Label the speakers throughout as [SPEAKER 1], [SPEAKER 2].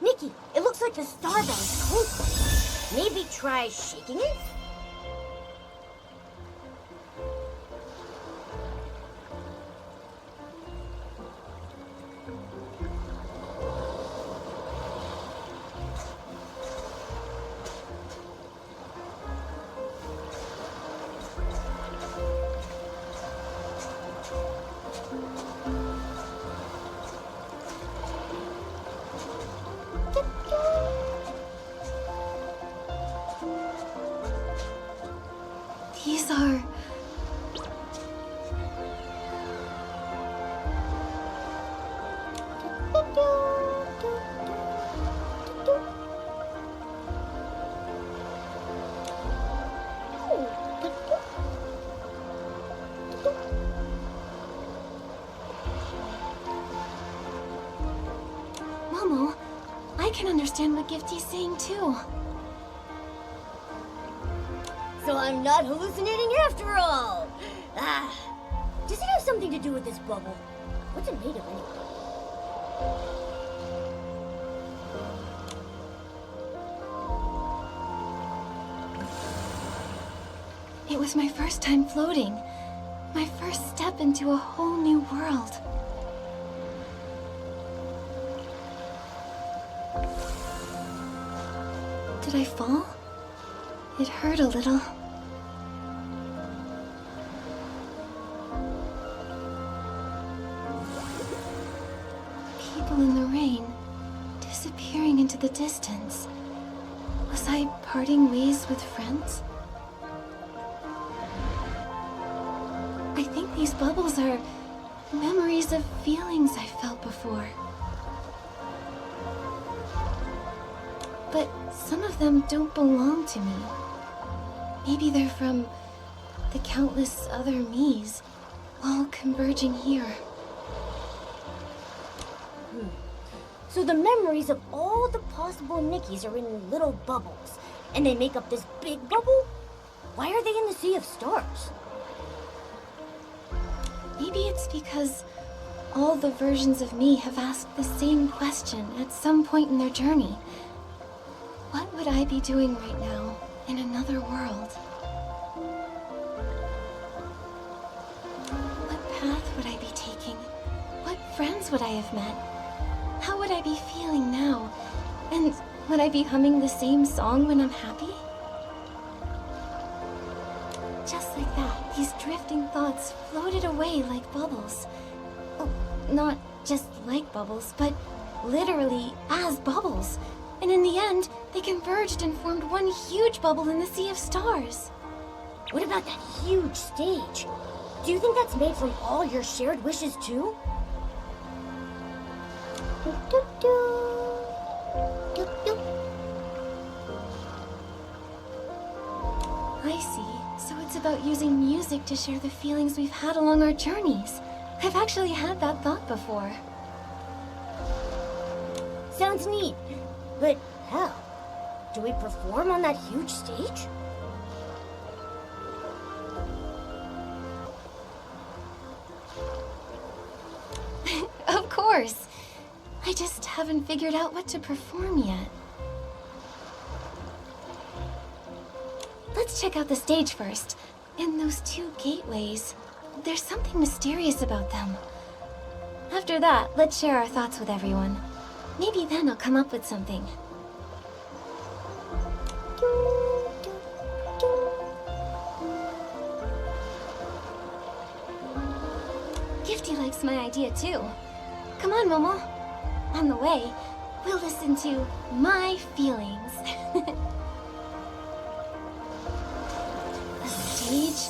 [SPEAKER 1] Nikki, it looks like the starbell's close. Maybe try shaking it?
[SPEAKER 2] These are... Momo, I can understand what Gifty's saying too.
[SPEAKER 1] So I'm not hallucinating after all. Does it have something to do with this bubble? What's it made of anyway?
[SPEAKER 2] It was my first time floating. My first step into a whole new world. Did I fall? It hurt a little. People in the rain, disappearing into the distance. Was I parting ways with friends? I think these bubbles are memories of feelings I felt before. But some of them don't belong to me. Maybe they're from the countless other me's, all converging here.
[SPEAKER 1] So the memories of all the possible Nickies are in little bubbles, and they make up this big bubble? Why are they in the sea of stars?
[SPEAKER 2] Maybe it's because all the versions of me have asked the same question at some point in their journey. What would I be doing right now in another world? What path would I be taking? What friends would I have met? How would I be feeling now? And would I be humming the same song when I'm happy? Just like that, these drifting thoughts floated away like bubbles. Oh, not just like bubbles, but literally as bubbles. And in the end, they converged and formed one huge bubble in the sea of stars.
[SPEAKER 1] What about that huge stage? Do you think that's made from all your shared wishes too?
[SPEAKER 2] I see. So it's about using music to share the feelings we've had along our journeys. I've actually had that thought before.
[SPEAKER 1] Sounds neat. But how? Do we perform on that huge stage?
[SPEAKER 2] Of course. I just haven't figured out what to perform yet. Let's check out the stage first. And those two gateways. There's something mysterious about them. After that, let's share our thoughts with everyone. Maybe then I'll come up with something. Gifty likes my idea too. Come on, Momo. On the way, we'll listen to My Feelings. A stage,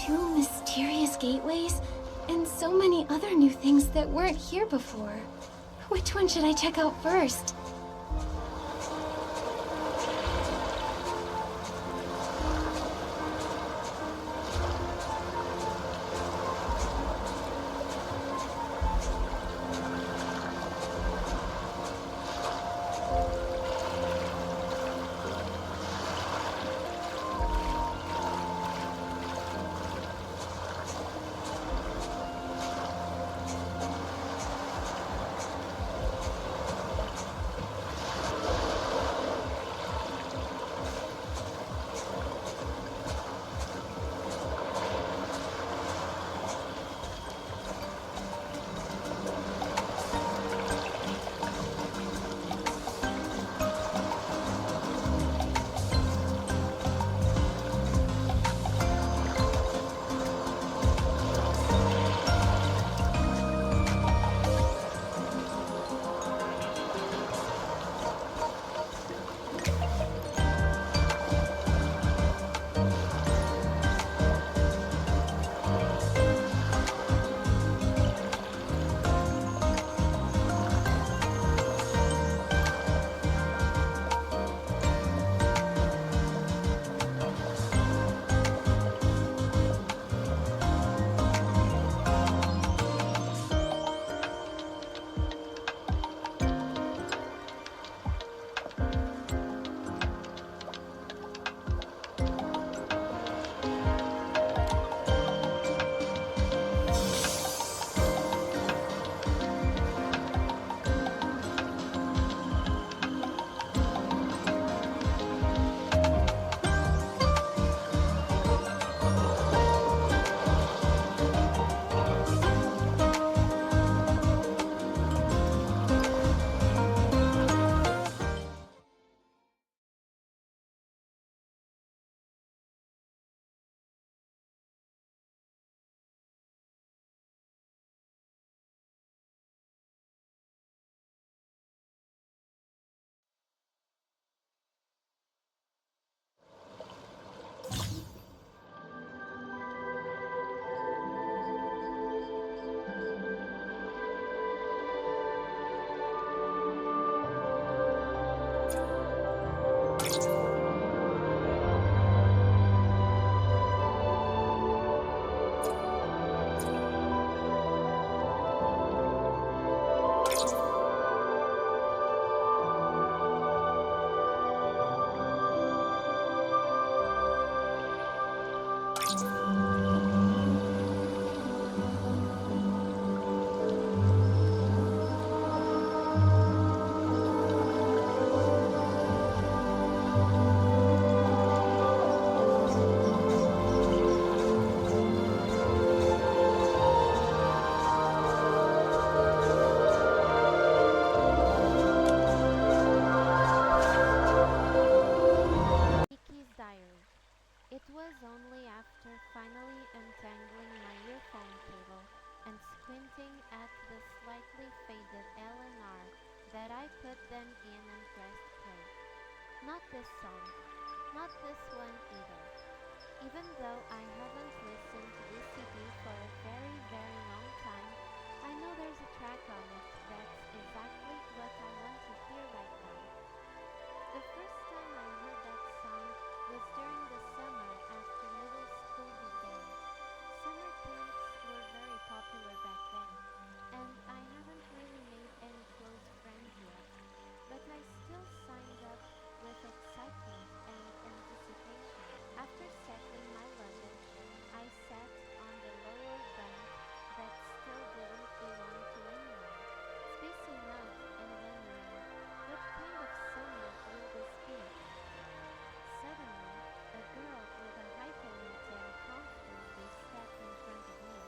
[SPEAKER 2] two mysterious gateways, and so many other new things that weren't here before. Which one should I check out first?
[SPEAKER 3] but then in and pressed play. Not this song. Not this one either. Even though I haven't listened to this CD for a very, very long time, I know there's a track on it that's exactly what I want to hear right now. The first time I heard that song was during the summer after middle school began. Summer camps were very popular back then, and I haven't really made any close friends yet, but I still signed up with excitement and anticipation. After settling my luggage, I sat on the lower bank that still didn't belong to anyone, spacing out and wondering what kind of summer will this be. Suddenly, a girl with a high ponytail confidently stepped in front of me,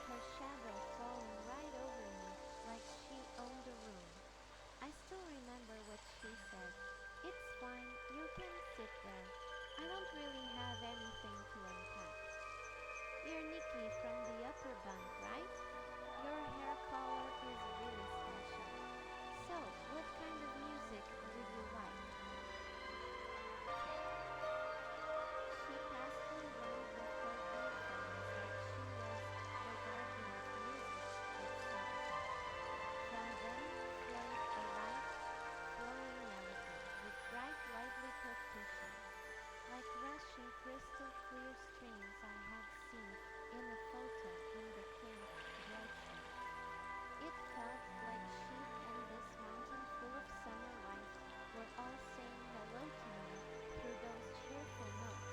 [SPEAKER 3] her shadow falling right over me like she owned the room. I still remember what she said. "It's fine, you can sit there. I don't really have anything to unpack." "You're Nikki from the upper bunk, right? Your hair color is really special. So, what kind of music do you like?" She passed me one of her earphones like she was the guardian of music itself. From them flowed a light, flowing melody with bright, lively percussion, like rushing crystal clear streams I had seen in a photo in the camp brochure. It felt like she and this mountain full of summer life were all saying hello to me through those cheerful notes.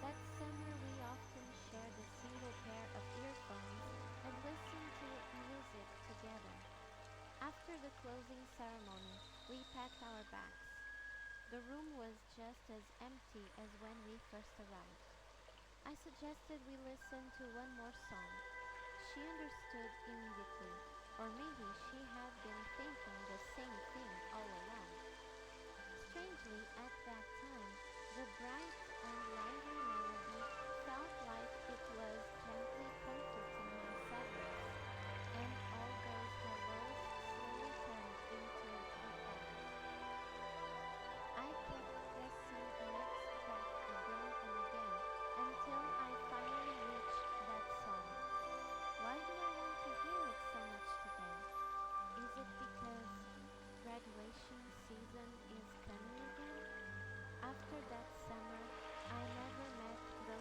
[SPEAKER 3] That summer we often shared a single pair of earphones and listened to music together. After the closing ceremony, we packed our bags. The room was just as empty as when we first arrived. I suggested we listen to one more song. She understood immediately, or maybe she had been thinking the same thing all along. Strangely, at that time, the bright and lively melody felt like it was gently comforting my sadness, and all those hellos slowly turned into goodbyes. I kept pressing the next track again and again until I finally reached that song. Why do I want to hear it so much today? Is it because graduation season is coming again? After that summer, I never met those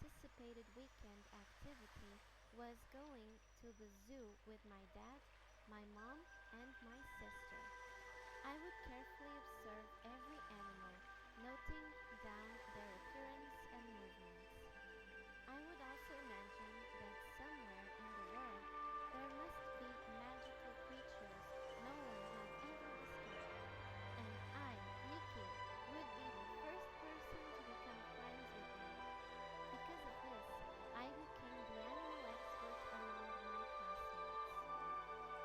[SPEAKER 3] anticipated weekend activity was going to the zoo with my dad, my mom, and my sister. I would carefully observe every animal, noting down their appearance and movements. I would also imagine that somewhere in the world there must be magical creatures no one had ever discovered, and I, Nikki, would be the first person to become friends with them. Because of this, I became the animal expert among my classmates.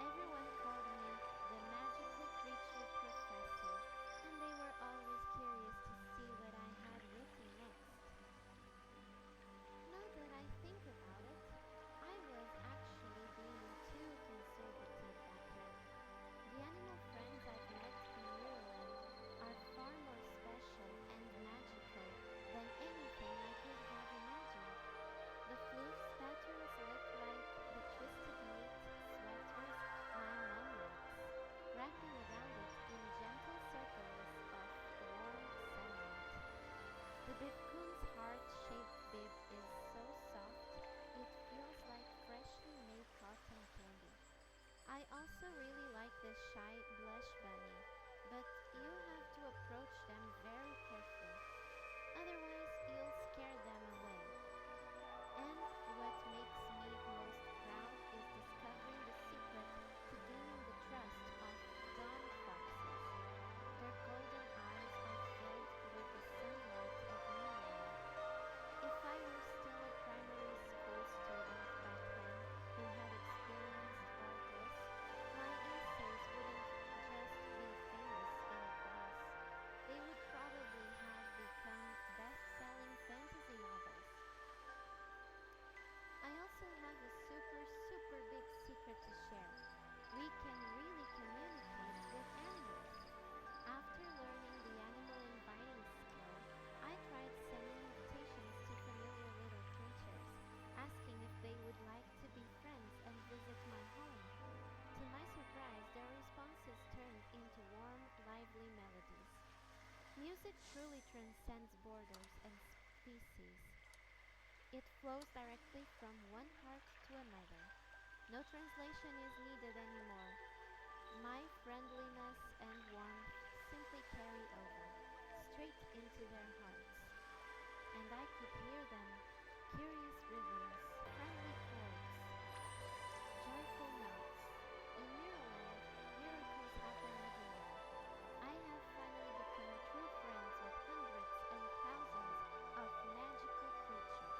[SPEAKER 3] Everyone called me the magical creature professor, and they were always curious to see what I had written next. Now that I think about it, I was actually being too conservative back then. The animal friends I've met in Miraland are far more special and magical than anything I could have imagined. The floof's patterns look like the twisted knit sweaters my mom makes, wrapping around it in gentle circles of warm sunlight. The bibcoon's heart-shaped bib is so soft, it feels like freshly made cotton candy. I also really like this shy blush bunny, but you have to approach them very carefully, otherwise you'll scare them away. And what makes me most proud is discovering the secret to gaining the trust of dawn foxes. Their golden eyes are filled with the sunlight of Miraland. If I were still a primary school student back then who had experienced all this, my essays wouldn't just be famous in a class. They would probably have become best-selling fantasy novels. I also have a super big secret to share. We can really communicate with animals. After learning the animal inviting skill, I tried sending invitations to familiar little creatures, asking if they would like to be friends and visit my home. To my surprise, their responses turned into warm, lively melodies. Music truly transcends borders and species. It flows directly from one heart to another. No translation is needed anymore. My friendliness and warmth simply carry over, straight into their hearts. And I could hear them, curious rhythms, friendly chords, joyful notes. In Miraland, miracles happen everywhere. I have finally become true friends with hundreds and thousands of magical creatures.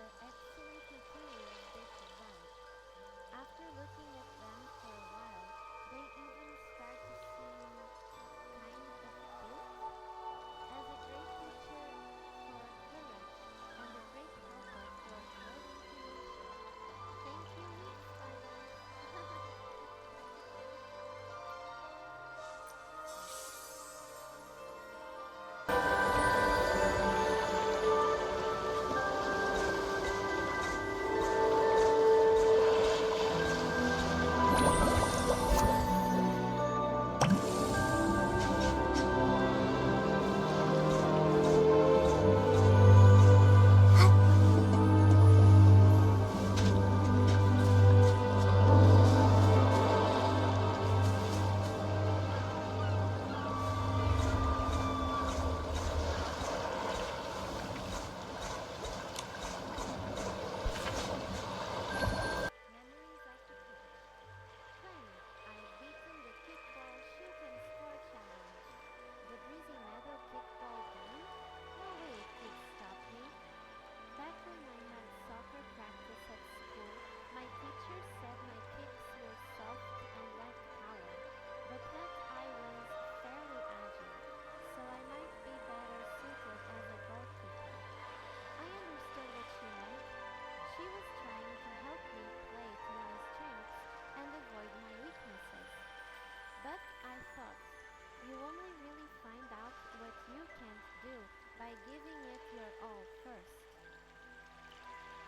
[SPEAKER 3] were excellent material they provide. After looking at them for a while, they even start to seem kind of cute. As a great teacher for courage and a great helper for floating to nature. Thank you, leaf spiders. Memories I could teach. Playing, I've beaten the kickball shoot and score challenge. The breezy meadow kickball game? No way it could stop me. Back when I had soccer practice at school, my teacher said my kicks were soft and lacked power, but that I was fairly agile, so I might be better suited as a goalkeeper. I understood what she meant. She was trying to help me play to my strengths and avoid my weaknesses. But I thought, you only really find out what you can't do by giving it your all first.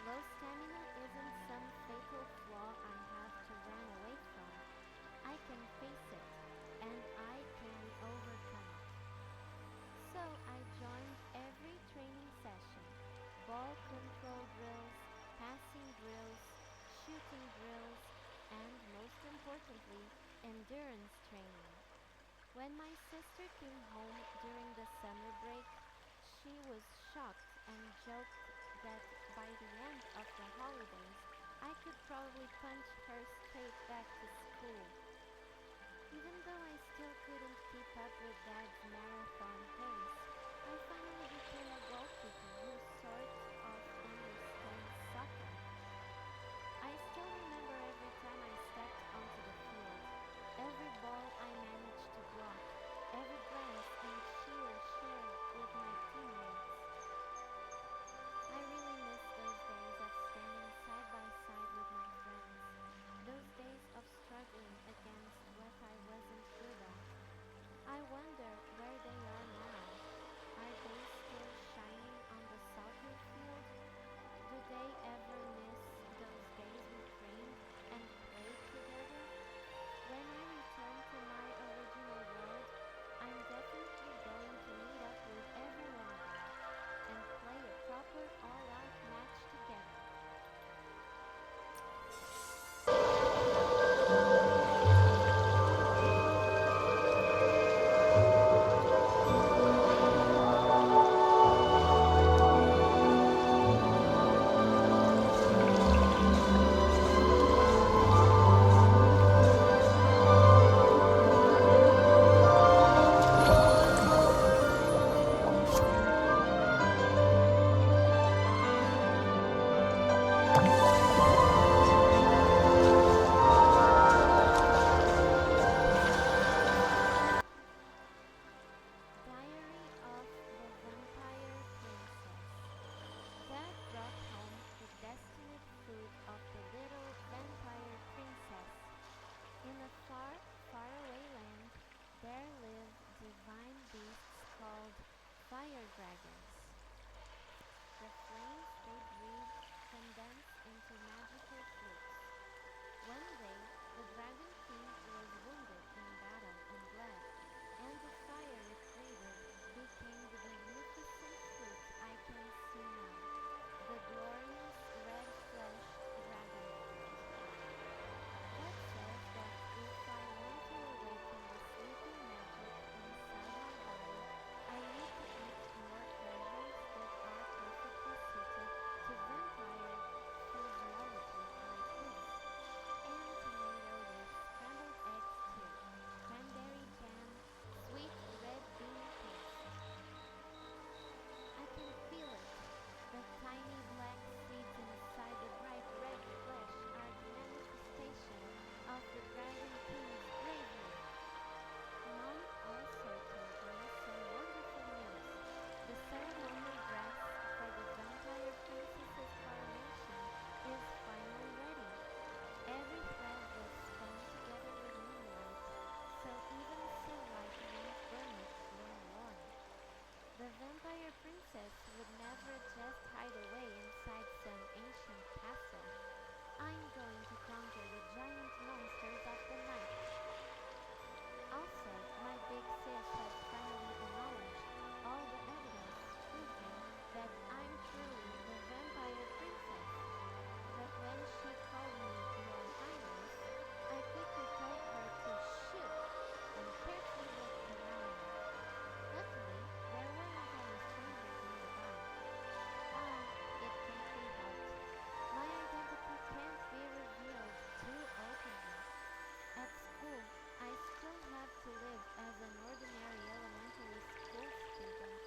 [SPEAKER 3] Low stamina isn't some fatal flaw I have to run away from. I can face it, and I can overcome it. So I joined every training session: ball control drills, passing drills, shooting drills, and most importantly, endurance training. When my sister came home during the summer break, she was shocked and joked that by the end of the holidays, I could probably punch her straight back to school. Even though I still couldn't keep up with Dad's marathon pace, I finally became a goalkeeper who sort of understands soccer. I still remember every time I stepped onto the field, every ball I managed to block, every glance and cheer shared with my teammates. I really miss those days of standing side by side with my friends, those days of struggling against what I wasn't good at. I wonder where they are now. Are they still shining on the soccer field? princess would never just hide away inside some ancient castle. I'm going to conquer the giant monsters of the night. Also, my big sis has finally acknowledged all the evidence proving that I'm truly the vampire princess. But when she called me Your Highness, I quickly told her to shoot and carefully looked around me. Luckily, there weren't any strangers nearby. Ah, it can't be helped. My identity can't be revealed too openly. At school, I still have to live as an ordinary elementary school student.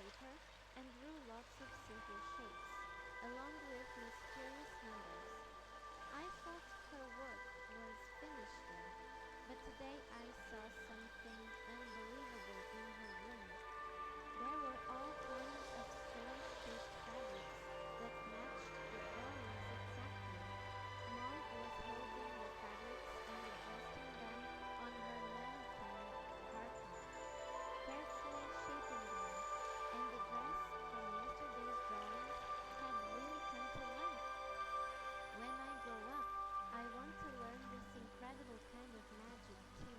[SPEAKER 3] paper and drew lots of simple shapes, along with mysterious numbers. I thought her work was finished there, but today I saw something unbelievable in her room. There were all kinds of strange-shaped fabrics that matched the drawings exactly. Mom was holding the fabrics and adjusting them on her mannequin heartfelt, carefully shaping them, and the dress from yesterday's drawings had really come to life. When I grow up, I want to learn this incredible kind of magic too.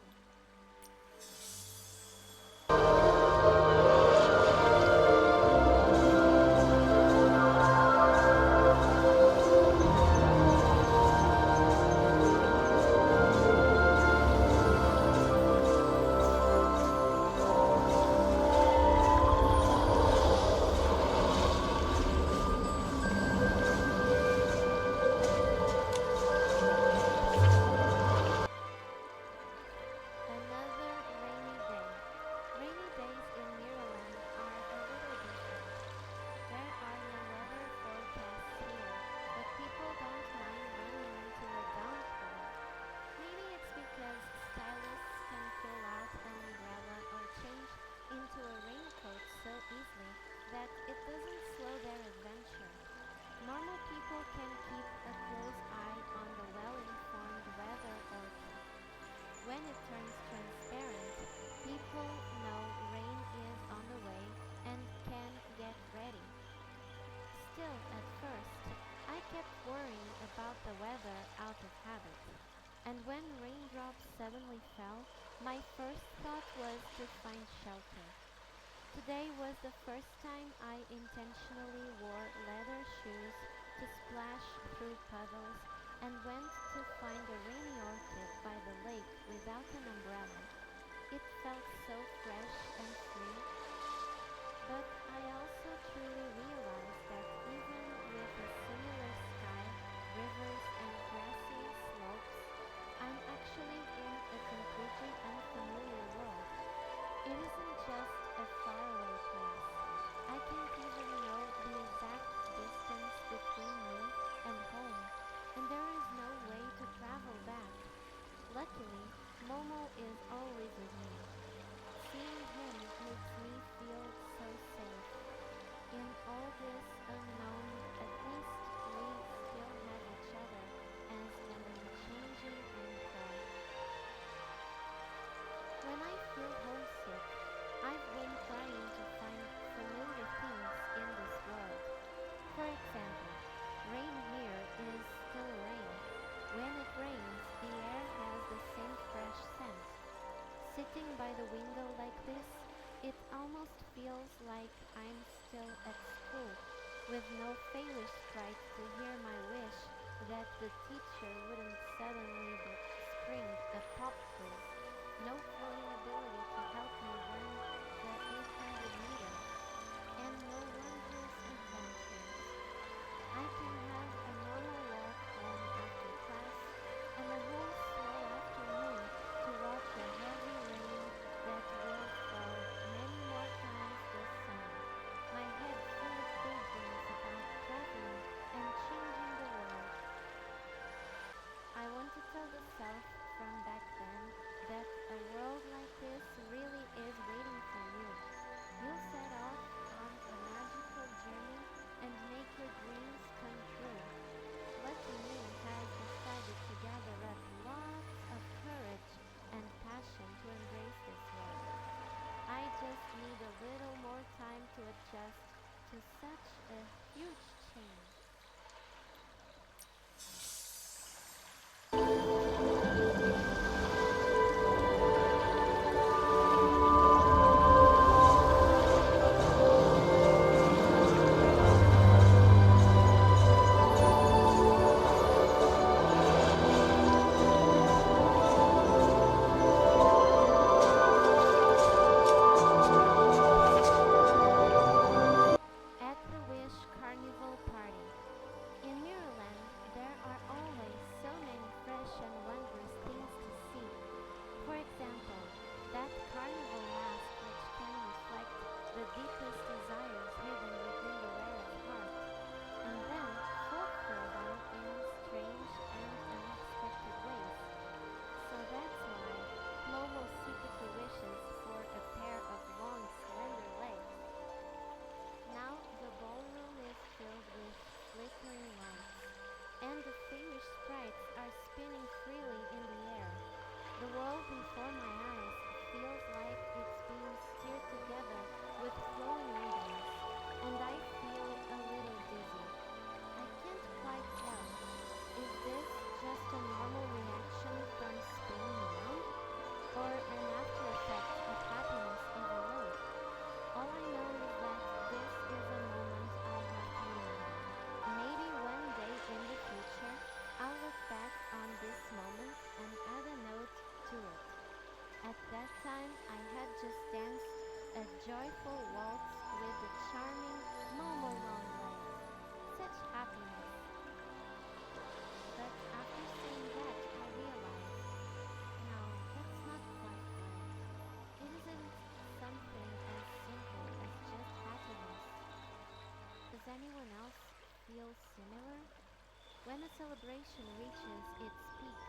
[SPEAKER 3] Another rainy day. Rainy days in Miraland are a little different. There are no weather forecasts here, but people don't mind running into a downpour. Maybe it's because stylists can pull out an umbrella or change into a raincoat so easily that it doesn't slow their adventure. Normal people can keep a close eye on the well-informed weather orchid. When it turns transparent, people know rain is on the way and can get ready. Still, at first, I kept worrying about the weather out of habit. And when raindrops suddenly fell, my first thought was to find shelter. Today was the first time I intentionally wore leather shoes to splash through puddles and went to find a rainy orchid by the lake without an umbrella. It felt so fresh and free, but I also truly realized that even with a similar sky, rivers, and grassy slopes, I'm actually in a completely unfamiliar world. It isn't just a faraway place. I can't even know the exact distance between me and home, and there is no way to travel back. Luckily, Momo is always with me. Seeing him makes me feel so safe. In all this unknown, at least we still have each other as an unchanging anchor. When I feel homesick, I've been trying to find familiar things in this world. For example, rain here is still rain. When it rains, the air has the same fresh scent. Sitting by the window like this, it almost feels like I'm still at school, with no failure sprite to hear my wish that the teacher wouldn't suddenly spring a pop quiz, no thrilling ability to help me run the 800 meters, and no wondrous adventures. I can have a normal walk home after class and a whole slow afternoon to watch a heavy rain that will fall many more times this summer. My head full of daydreams about traveling and changing the world. I want to tell the self from back then that a world like this really is waiting for you. You'll set off on a magical journey and make your dreams come true. Lucky Me has decided to gather up lots of courage and passion to embrace this world. I just need a little more time to adjust to such a huge change. At the Wish Carnival Party. joyful waltz with the charming Momo long legs. Such happiness. But after saying that, I realized, no, that's not quite right. It isn't something as simple as just happiness. Does anyone else feel similar? When a celebration reaches its peak,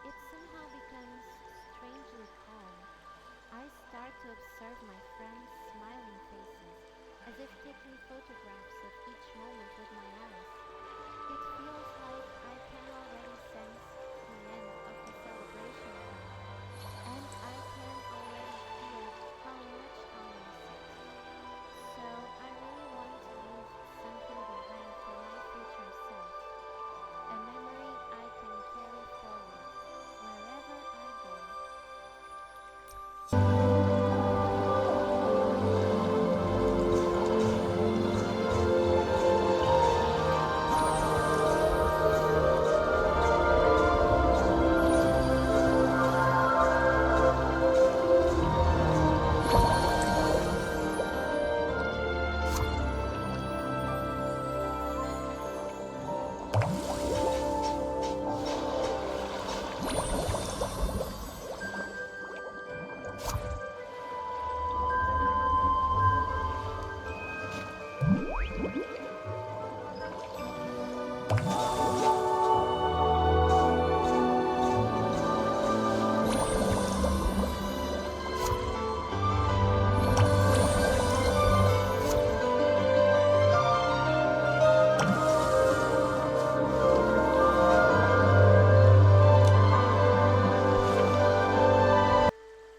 [SPEAKER 3] it somehow becomes strangely calm. I start to observe my friends' smiling faces, as if taking photographs of each moment with my eyes. It feels like I can already sense the end of the celebration line, and I can already feel how much I'll miss it. So I really want to leave something behind for my future self, a memory I can carry forward wherever I go.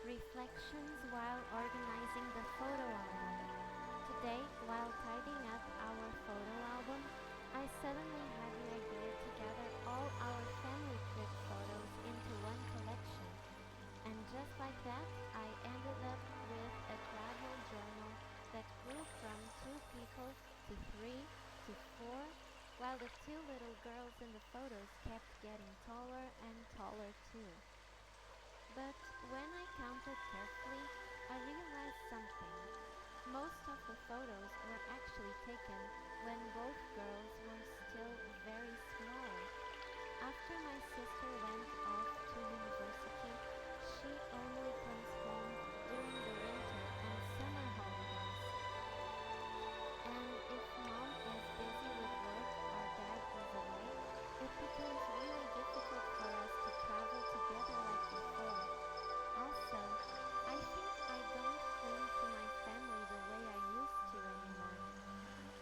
[SPEAKER 3] Reflections while organizing the photo album. Today, while tidying up our photo album, I suddenly had the idea to gather all our family trip photos into one collection. And just like that, I ended up with a travel journal that grew from 2 people to 3 to 4, while the 2 little girls in the photos kept getting taller and taller too. But when I counted carefully, I realized something. Most of the photos were actually taken when both girls were still very small. After my sister went off to university, she only comes home during the winter and summer holidays. And if mom is busy with work or dad is away, it becomes really difficult for us to travel together like before. Also, I think I don't cling to my family the way I used to anymore.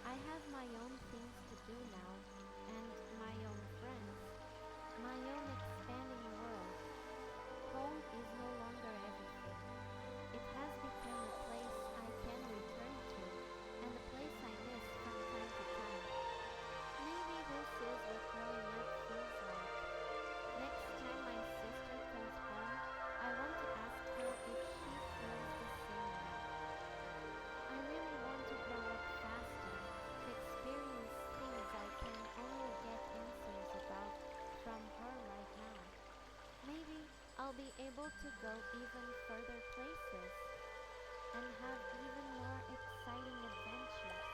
[SPEAKER 3] I have my own things to do now, and my own friends, my own expanding world. Home is no longer everything. It has become a place I can return to, and a place I miss from time to time. Maybe this is what growing up feels like. Next time my sister comes home, I want to ask her if she feels the same way. I really want to grow up faster, to experience things I can only get answers about from her right now. Maybe I'll be able to go even further places and have even more exciting adventures.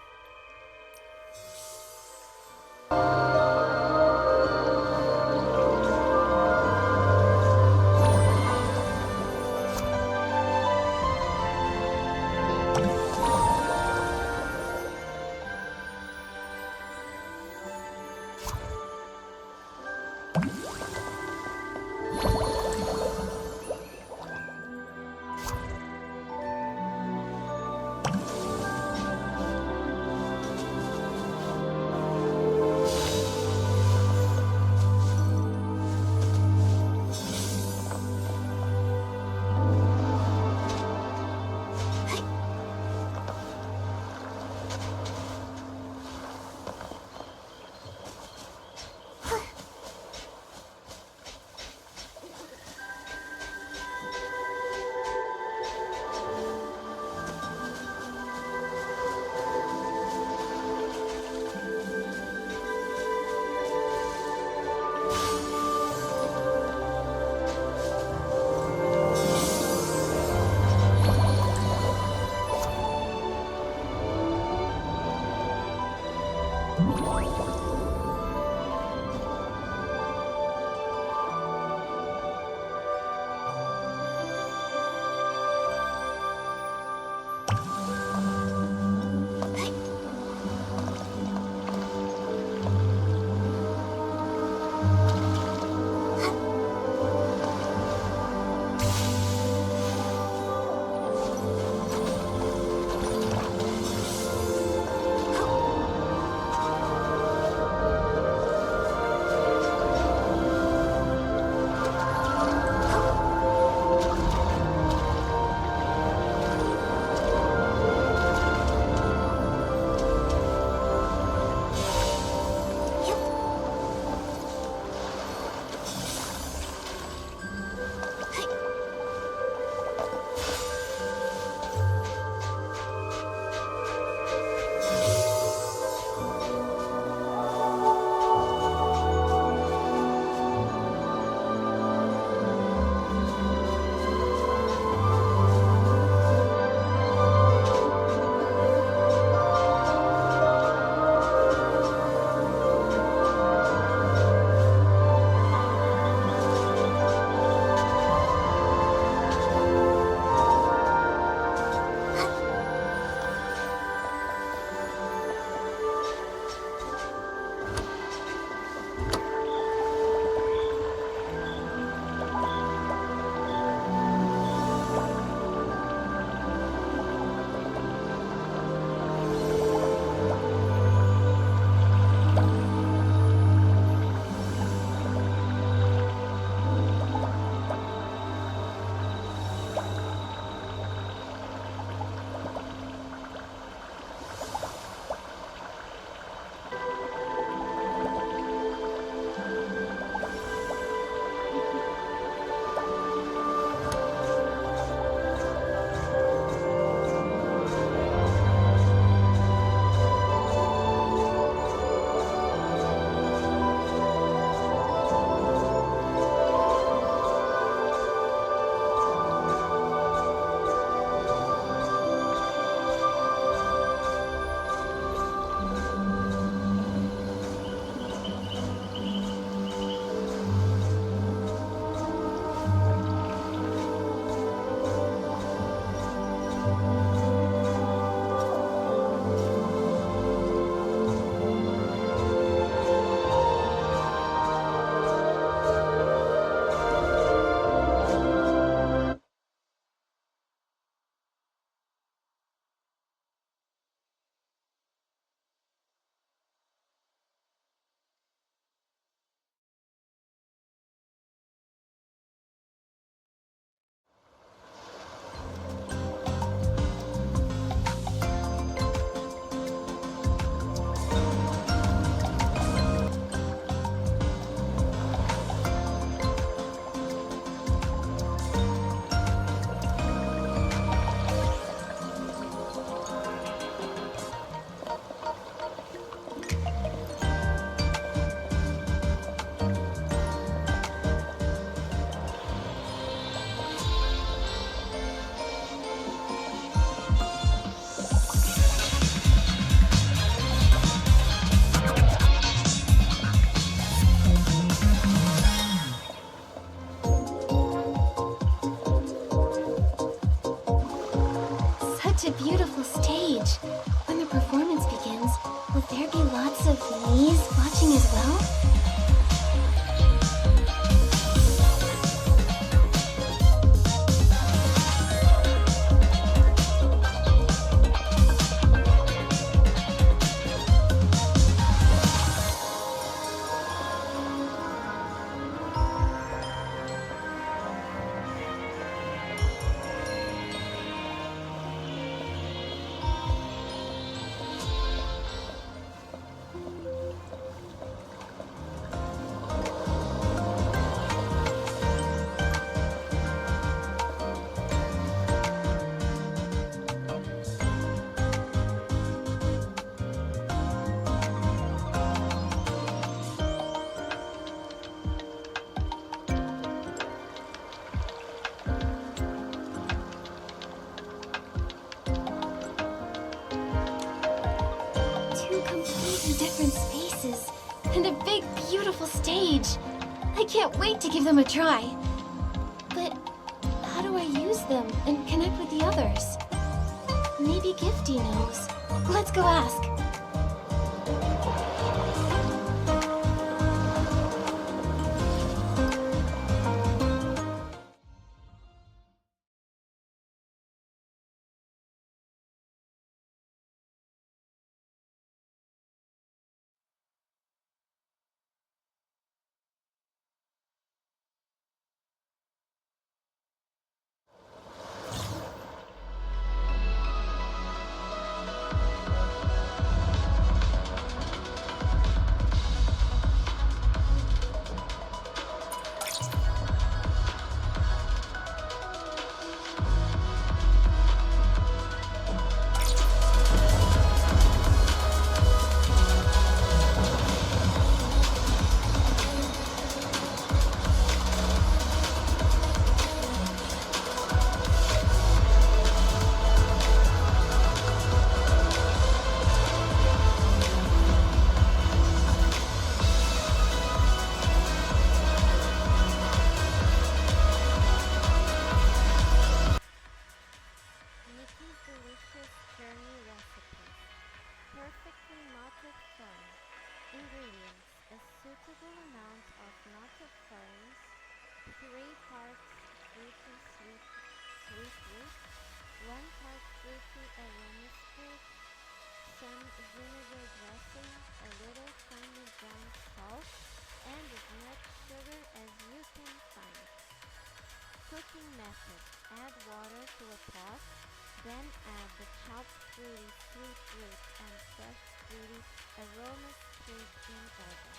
[SPEAKER 2] Such a beautiful stage. When the performance begins, will there be lots of knees watching as well? and different spaces, and a big, beautiful stage. I can't wait to give them a try. But how do I use them and connect with the others? Maybe Gifty knows. Let's go ask.
[SPEAKER 3] Nikki's delicious journey recipes. Perfectly knotted fern. Ingredients: a suitable amount of knotted ferns, 3 parts fruity sweet root, 1 part fruity aroma spirit, some vinegar dressing, a little finely ground salt, and as much sugar as you can find. Cooking method: add water to a pot, then add the chopped fruity sweet root and fresh fruity aroma spirit in order.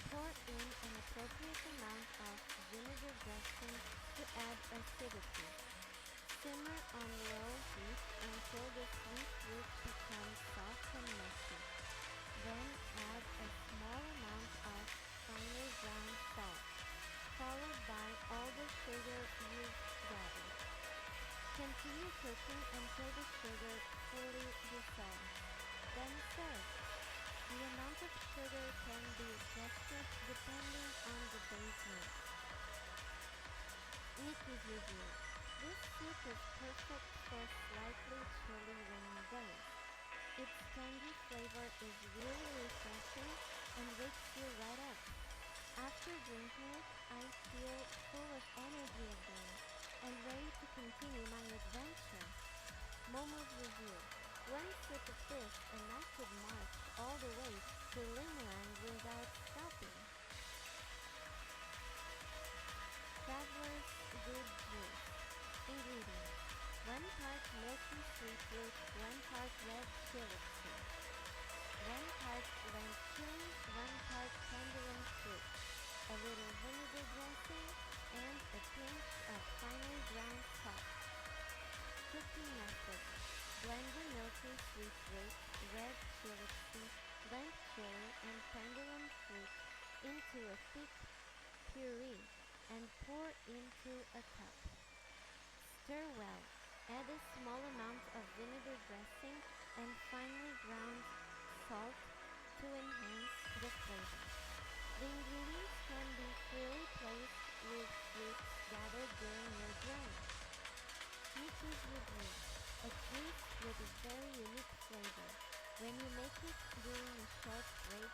[SPEAKER 3] Pour in an appropriate amount of vinegar dressing to add acidity. Simmer on low heat until the sweet root becomes soft and mushy. Then add a small amount of finely ground salt, followed by all the sugar you've gathered. Continue cooking until the sugar fully dissolves. Then serve. The amount of sugar can be adjusted depending on the base mix. Nikki's review. This soup is perfect for slightly chilly rainy days. Its tangy flavor is really refreshing and wakes you right up. After drinking it, I feel full of energy again and ready to continue my adventure. Momo's review. One sip of this and I could march all the way to Miraland without stopping. Traveler's Good Juice. Ingredients: 1 part milky sweet root, 1 part red chili seed, 1 part lime chili, 1 part pendulum fruit, a little vinegar dressing, and a pinch of finely ground salt. Cooking method: blend the milky sweet root, red chili seed, lime chili, and pendulum fruit into a thick puree and pour into a cup. Stir well. Add a small amount of vinegar dressing and finely ground salt to enhance the flavor. The ingredients can be freely placed with fruits gathered during your journey. Nikki's review. A juice with a very unique flavor. When you make it during a short break,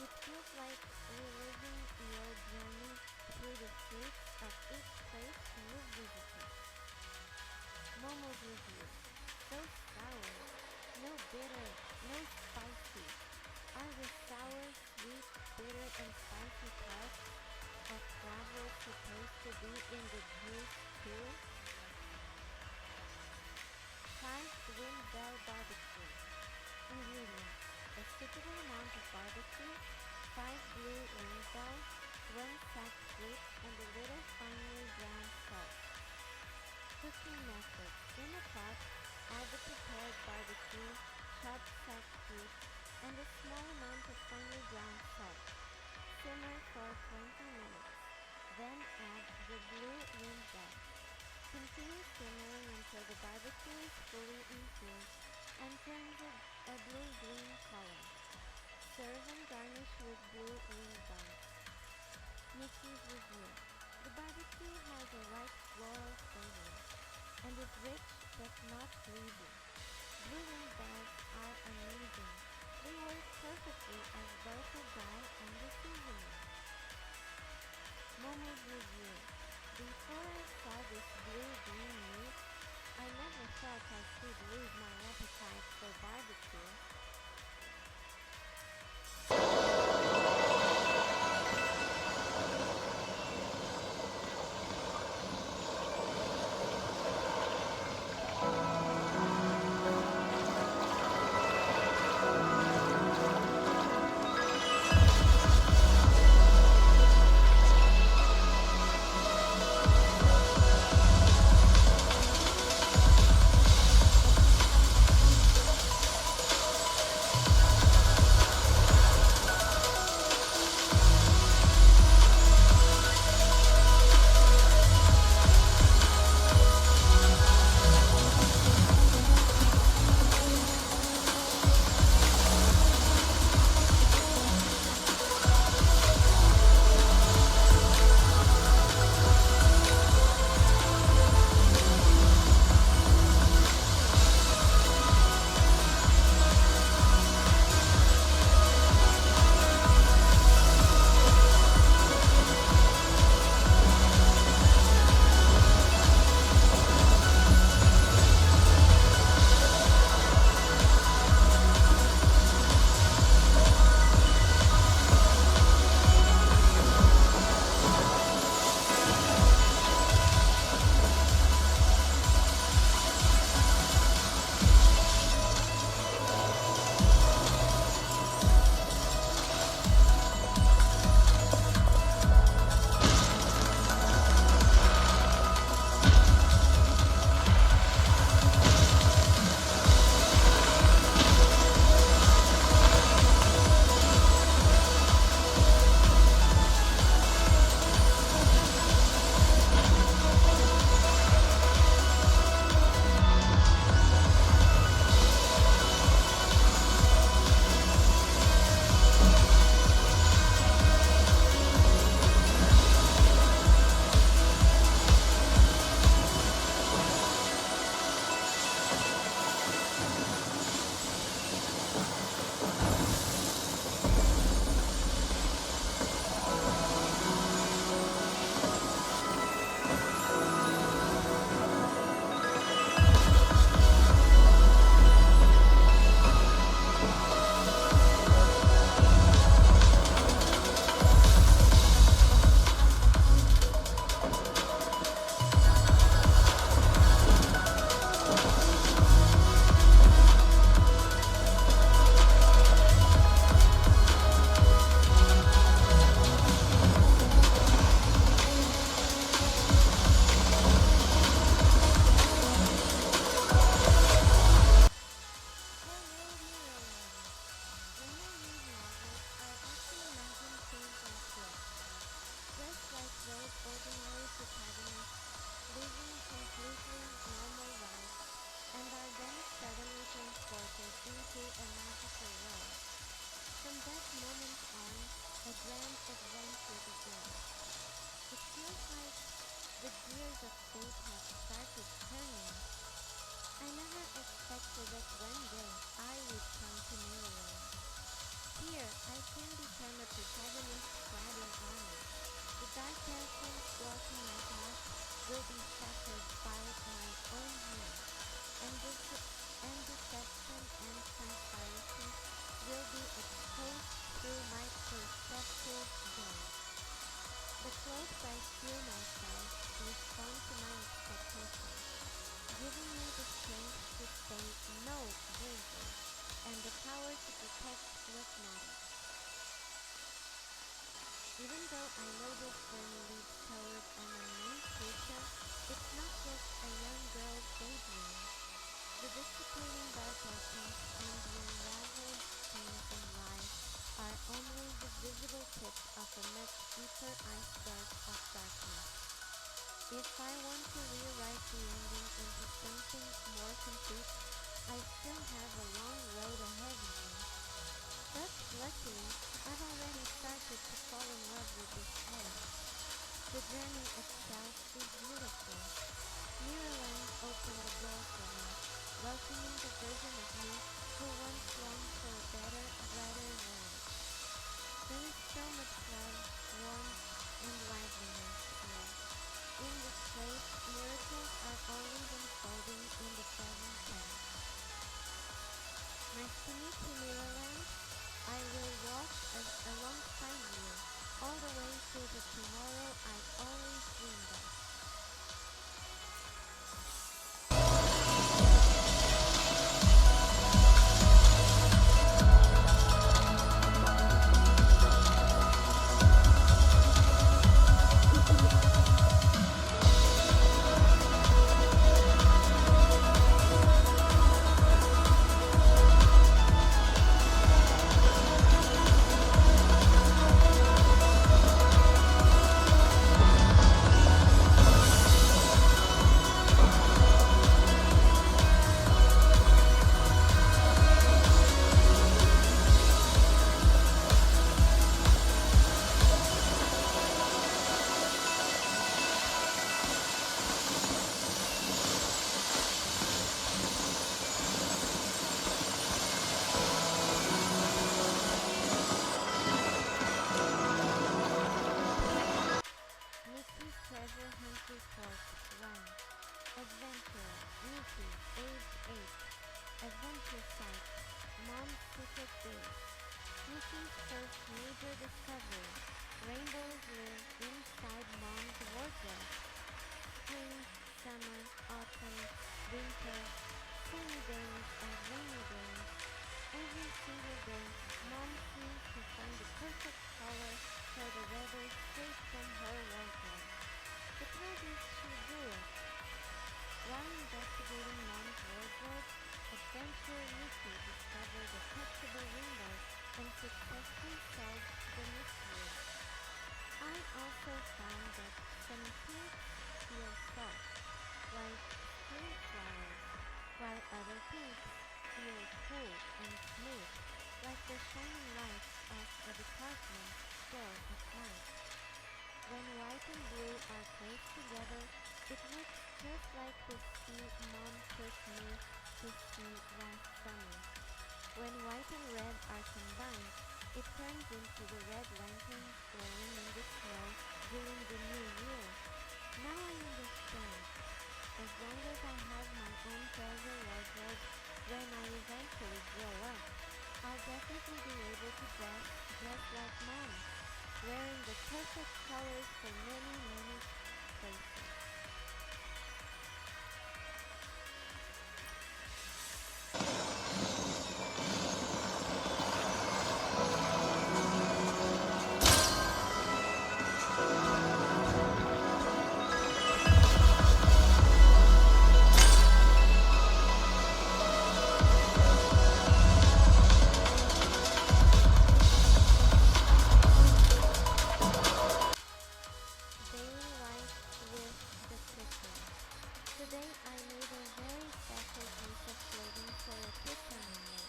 [SPEAKER 3] it feels like reliving your journey through the fruits of each place you've visited. Momo's review. So sour. No bitter, no spicy. Are the sour, sweet, bitter, and spicy parts of travel supposed to be in the juice too? 5 Wind Bell Barbecue. Ingredients: a suitable amount of barbecue, 5 blue wind bells, 1 sack fruit, and a little finely ground salt. Cooking method: in a pot, add the prepared barbecue, chopped sack fruit, and a small amount of finely ground salt. Simmer for 20 minutes. Then add the blue wind bells. Continue simmering until the barbecue is fully infused and turns a blue-green color. Serve and garnish with blue wing buns. Nikki's review. The barbecue has a light floral flavor and is rich but not greasy. Blue wing buns are amazing. They work perfectly as both a dry and a seasoning. Momo's review. Before I saw this blue-green meat, I never thought I could lose my appetite for barbecue. ordinary protagonists living completely normal lives and are then suddenly transported into a magical world. From that moment on, a grand adventure begins. It feels like the gears of fate have started turning. I never expected that one day I would come to Miraland. Here, I can become a protagonist clad in armor. The dark essence blocking my path will be shattered by my own hand, and deception and conspiracy will be exposed through my perceptive gaze. The closer I feel myself respond to my expectations, giving me the strength to say no bravely and the power to protect what matters. Even though I know this journey leads toward an unknown future, it's not just a young girl's daydream. The disappointing dark essence and the unraveled chains in life are only the visible tip of a much deeper iceberg of darkness. If I want to rewrite the ending into something more complete, I still have a long road ahead of me. But luckily, I've already started to fall in love with this place. The journey itself is beautiful. Miraland opened the door for me, welcoming the version of me who once longed for a better, brighter world. There is so much love, warmth, and liveliness here. In this place, miracles are always unfolding in the present tense. Nice to meet you, Miraland. I will walk alongside you all the way to the tomorrow I've always dreamed of. Nikki's treasure hunt report 1. Adventure, Nikki, age 8. Adventure site, Mom's secret base. Nikki's first major discovery. Rainbows live inside Mom's wardrobe. Spring, summer, autumn, winter, sunny days and rainy days. Every single day, Mom seems to find the perfect color for the weather straight from her wardrobe. But how does she do it? While investigating Mom's wardrobe, adventurer Nikki discovered a touchable window and successfully solved the mystery. I also found that some pinks feel soft, like spring flowers, while other pinks feel cool and smooth, like the shining lights of a department store at night. When white and blue are placed together, it looks just like the sea Mom took me to see last summer. When white and red are combined, it turns into the red lanterns glowing in the snow during the new year. Now I understand. As long as I have my own treasure wardrobe when I eventually grow up, I'll definitely be able to dress just like Mom, wearing the perfect colors for many, many places. Daily life with the kitchen. Today I made a very special piece of clothing for a kitchen animal.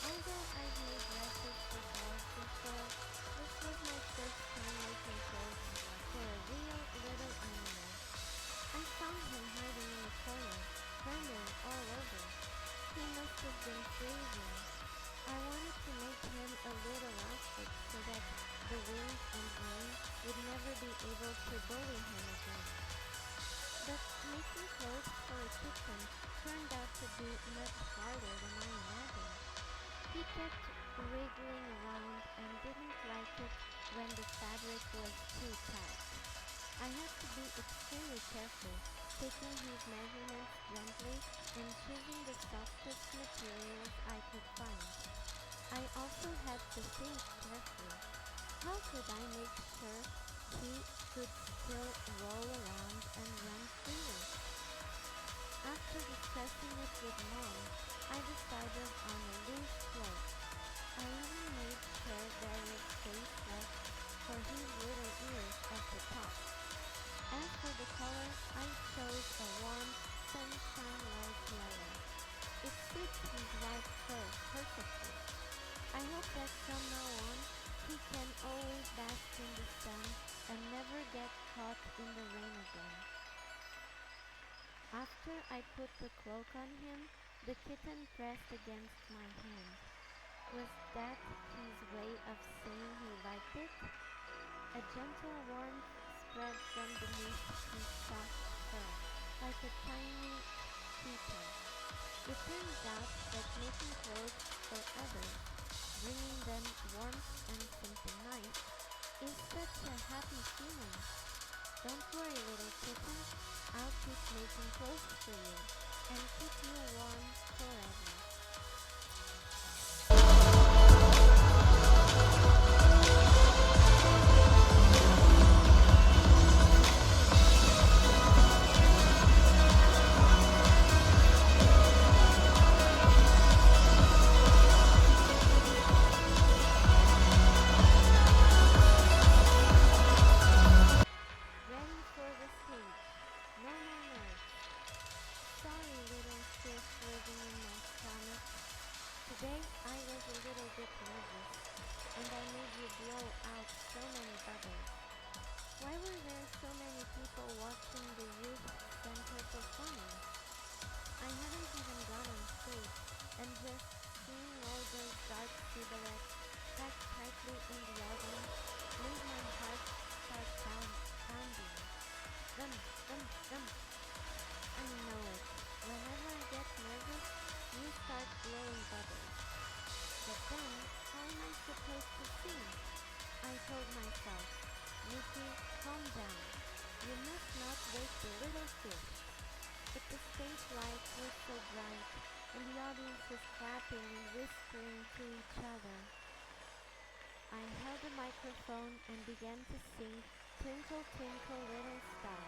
[SPEAKER 3] Although I've made dresses for dogs before, this was my first time making clothes for a real little animal. I found him hiding in a corner, trembling all over. He must have been freezing. I wanted to make him a little outfit so that the wind and rain would never be able to bully him again. But making clothes for a kitten turned out to be much harder than I imagined. He kept wriggling around and didn't like it when the fabric was too tight. I had to be extremely careful, taking his measurements gently and choosing the softest materials I could find. I also had to think carefully. How could I make sure he could still roll around and run freely? After discussing it with Mom, I decided on a loose cloth. I even made sure there was space left for his little ears at the top. As for the color, I chose a warm, sunshine-like yellow. It suits his white fur perfectly. I hope that from now on he can always bask in the sun and never get caught in the rain again. After I put the cloak on him, the kitten pressed against my hand. Was that his way of saying he liked it? A gentle warmth spread from beneath his soft fur, like a tiny heater. It turns out that making clothes for others, bringing them warmth and something nice, is such a happy feeling. Don't worry, little kitten, I'll keep making clothes for you and keep you warm forever. Ready for the stage. No more nerves. Sorry, little fish living in my stomach. Today I was a little bit nervous, and I made you blow out so many bubbles. Why were there so many people watching the youth center performance? I haven't even gone on stage, and just seeing all those dark silhouettes packed tightly in the audience made my heart start pounding. Dum, dum, dum. I know it. Whenever I get nervous, you start blowing bubbles. But then, how am I supposed to sing? I told myself, Nikki, calm down. You must not wake the little fish. But the stage lights were so bright, and the audience was clapping and whispering to each other. I held the microphone and began to sing Twinkle Twinkle Little Star,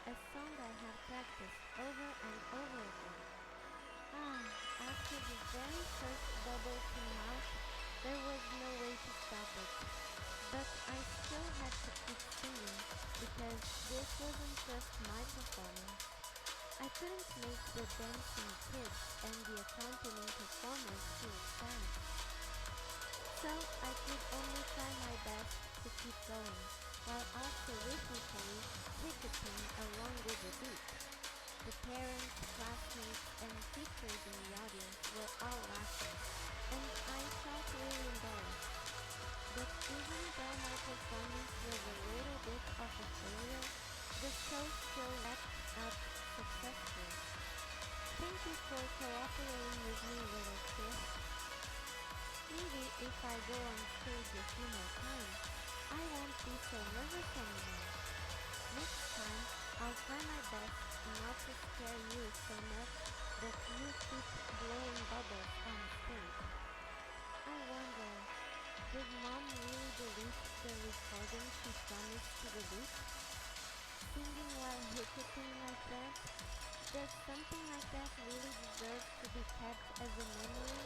[SPEAKER 3] a song I have practiced over and over again. After the very first bubble came out, there was no way to stop it. But I still had to keep singing, because this wasn't just my performance. I couldn't make the dancing kids and the accompanying performers feel sad. So I could only try my best to keep going, while also rhythmically ticketing along with the beat. The parents, classmates, and teachers in the audience were all laughing, and I felt really embarrassed. But even though my performance was a little bit of a failure, the show still wrapped up successfully. Thank you for cooperating with me, little fish. Maybe if I go on stage a few more times, I won't be so nervous anymore. Next time, I'll try my best not to scare you so much that you keep blowing bubbles on stage. I wonder, did Mom really delete the recording she promised to delete? Singing while hiccupping like that? Does something like that really deserve to be kept as a memory?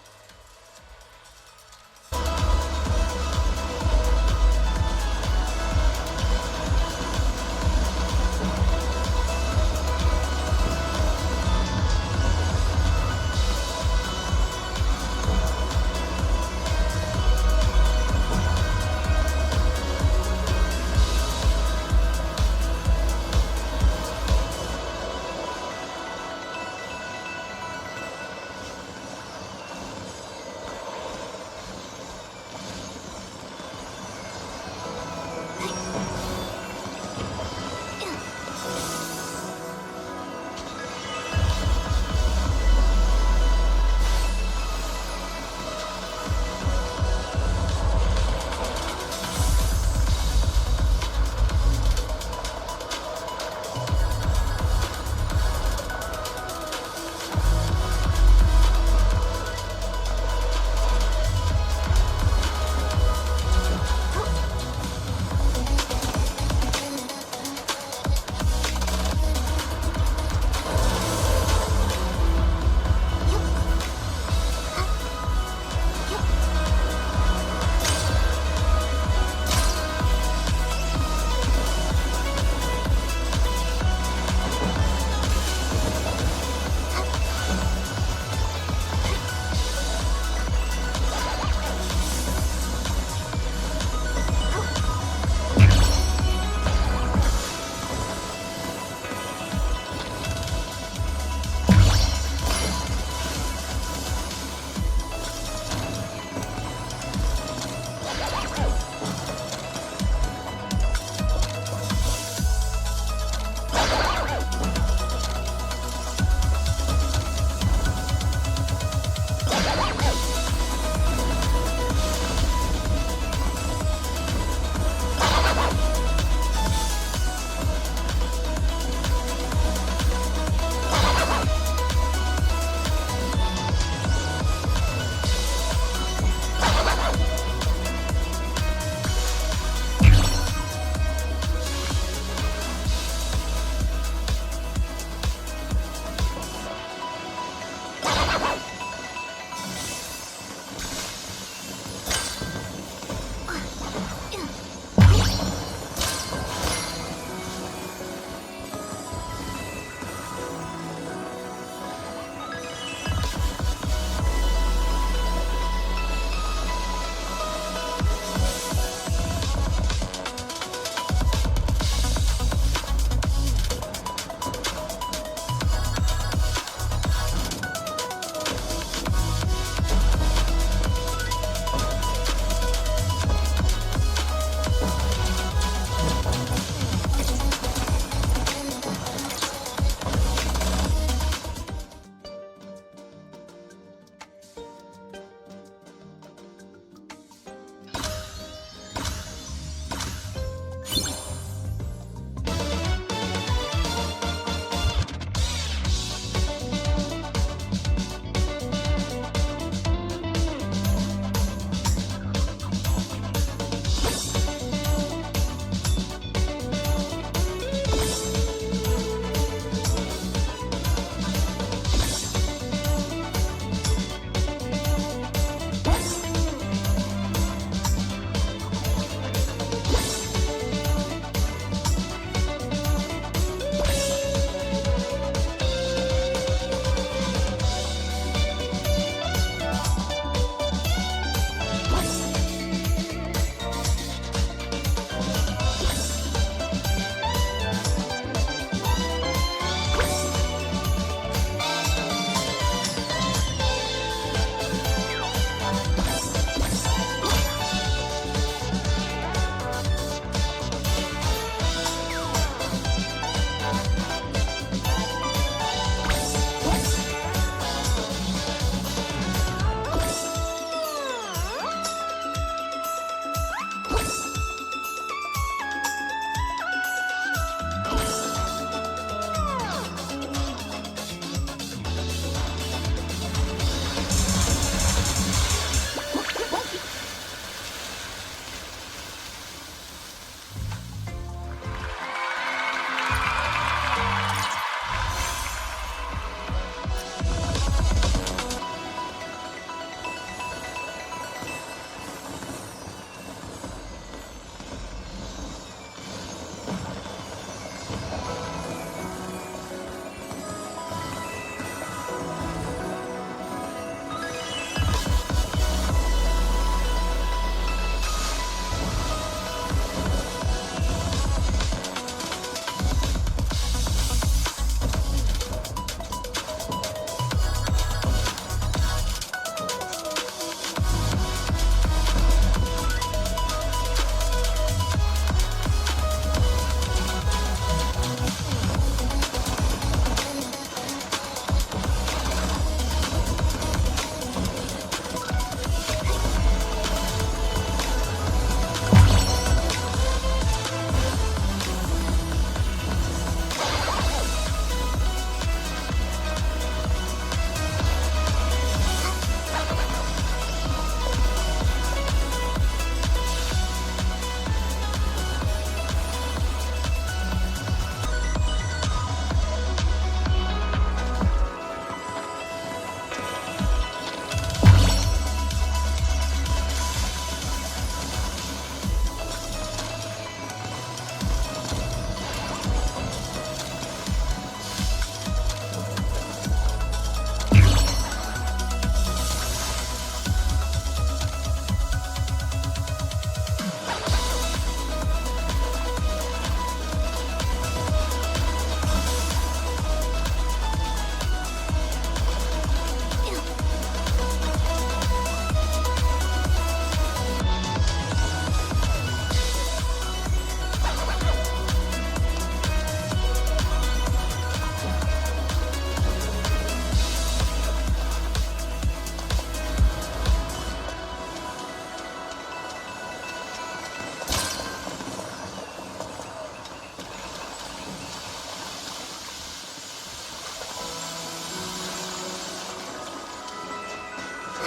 [SPEAKER 3] The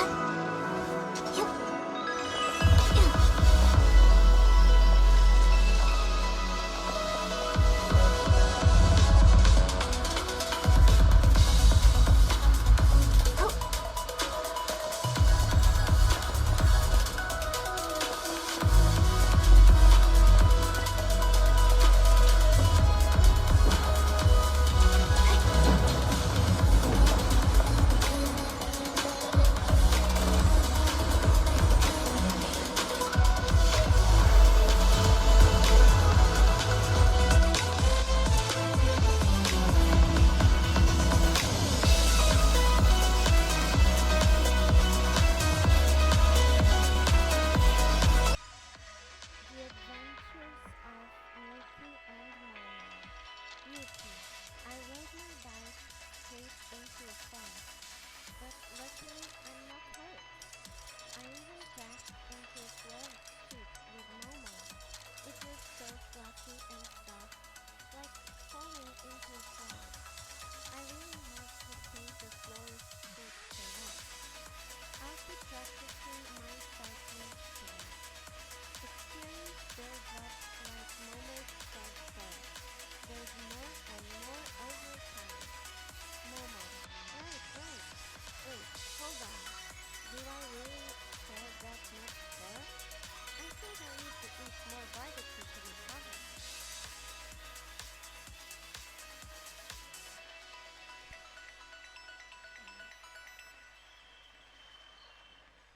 [SPEAKER 3] Adventures of Nikki and Momo. Nikki, I rode my bike straight into a fence, but luckily I'm not hurt. I even crashed into a flooded street with Momo. It was so fluffy and soft, like falling into a shower. I really have to thank the florist street for that. I'll be practicing my cycling today. Experience builds up like Momo's self-care. There's more and more over time. Momo. Right. Wait, hold on. Do I really care that much there? I think I need to eat more barbecue to recover.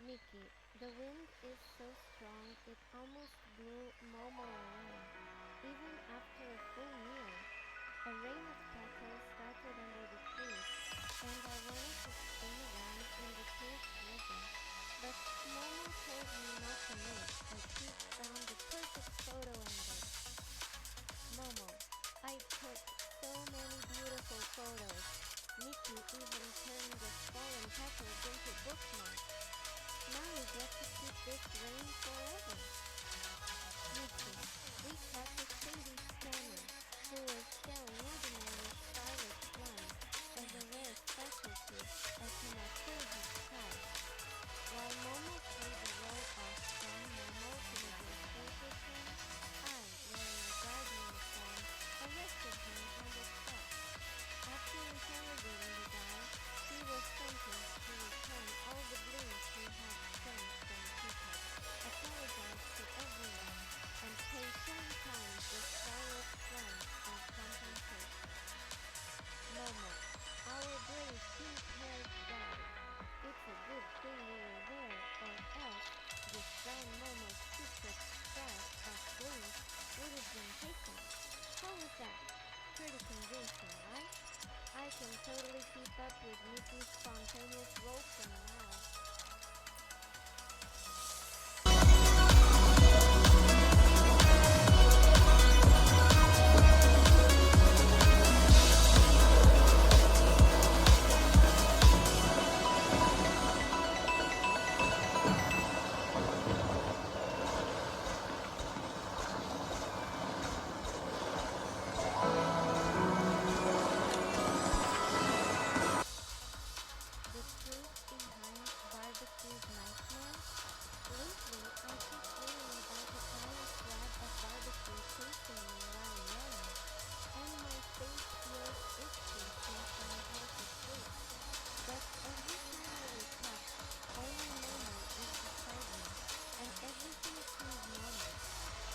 [SPEAKER 3] Nikki, the wind is so strong it almost blew Momo away. Even after a full meal, a rain of petals started under the trees, and I wanted to spin around in the pink drizzle. But Momo told me not to move as she found the perfect photo angle. Momo, I took so many beautiful photos. Nikki even turned the fallen petals into bookmarks. Now we get to keep this rain forever. Nikki, we caught the shady scammer who was selling ordinary scarlet plums as a rare specialty at an outrageous price. While Momo played the role of Scam Momo to negotiate with him, I, wearing a guard uniform, arrested him on the spot. After interrogating the guy, he was sentenced to return all the blooms he had stolen from people, apologize to everyone, and pay 10 times the scarlet plums as compensation. Momo, our brave pink-haired guard. It's a good thing you were there, or else this brown Momo's secret stash of blooms would have been taken. How was that? Pretty convincing, right? I can totally keep up with Nikki's spontaneous role play now. The truth behind barbecue's nightmare? Lately, I keep dreaming about a tiny slab of barbecue chasing me while yelling, and my face feels itchy since I'm hard to sleep. But every time I wake up, only Momo is beside me, and everything seems normal.